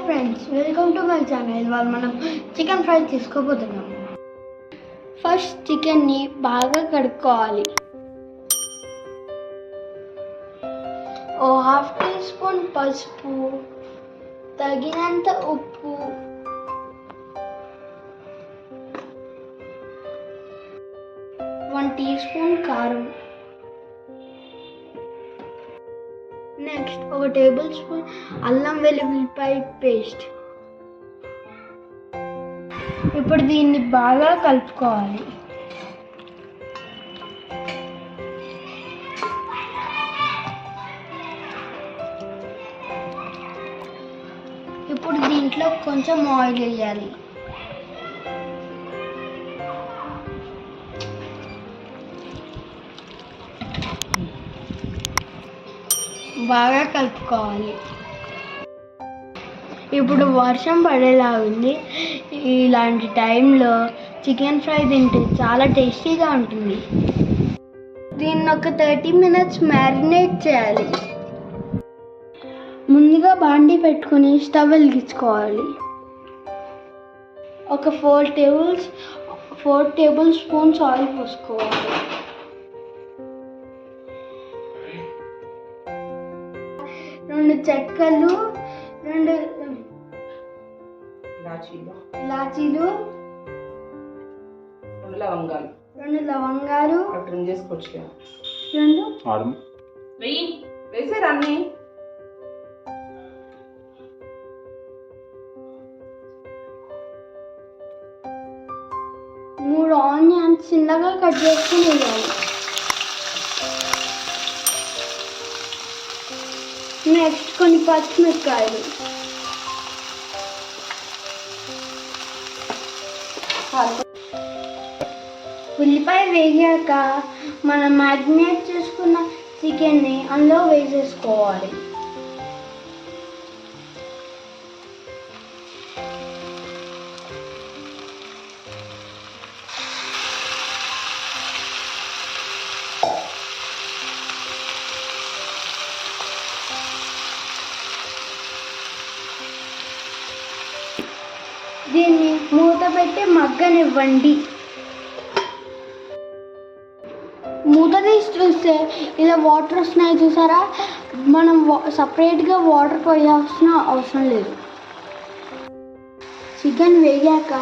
Friends, welcome to my channel. ఇవాళ మనం chicken fry తీసుకోబోతున్నాం. First చికెన్ని బాగా కడుక్కోవాలి. ఓ హాఫ్ టీ స్పూన్ పసుపు, తగినంత ఉప్పు, వన్ టీ స్పూన్ కారం, నెక్స్ట్ ఒక టేబుల్ స్పూన్ అల్లం వెల్లుల్లిపాయ పేస్ట్. ఇప్పుడు దీన్ని బాగా కలుపుకోవాలి. ఇప్పుడు దీంట్లో కొంచెం ఆయిల్ వేయాలి. బాగా కలుపుకోవాలి. ఇప్పుడు వర్షం పడేలా ఉంది. ఇలాంటి టైంలో చికెన్ ఫ్రై తింటే చాలా టేస్టీగా ఉంటుంది. దీన్ని ఒక 30 minutes మ్యారినేట్ చేయాలి. ముందుగా బాండీ పెట్టుకుని స్టవ్ వెలిగించుకోవాలి. ఒక 4 టేబుల్ స్పూన్స్ ఆయిల్ పోసుకోవాలి. 2 చెక్కలు, 2 ఇలాచీలు, 2 లవంగాలు, 3 ఆనియన్స్ చిన్నగా కట్ చేసుకుని వేయాలి. నెక్స్ట్ కొన్ని పచ్చిమిరపకాయలు, ఉల్లిపాయ వేగాక మనం మ్యారినేట్ చేసుకున్న చికెన్ని అందులో వేసేసుకోవాలి. దీన్ని మూత పెట్టి మగ్గనివ్వండి. మూత తీసి చూస్తే ఇలా వాటర్ వస్తున్నాయి చూసారా? మనం సపరేట్గా వాటర్ పోయాల్సిన అవసరం లేదు. చికెన్ వేగాక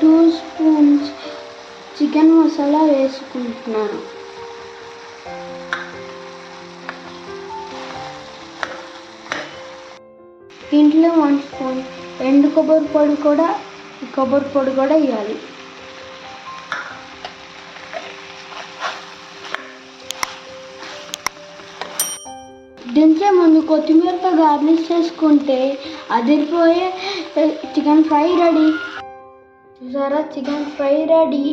2 స్పూన్స్ చికెన్ మసాలా వేసుకుంటున్నాను. దీంట్లో 1 స్పూన్ ఎండు కొబ్బరి పొడి కూడా వేయాలి. దించే ముందు కొత్తిమీరతో గార్నిష్ చేసుకుంటే అదిరిపోయే చికెన్ ఫ్రై రెడీ. చూసారా, chicken fry ready.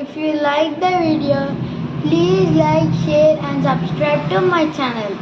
If you like the video, please like, share and subscribe to my channel.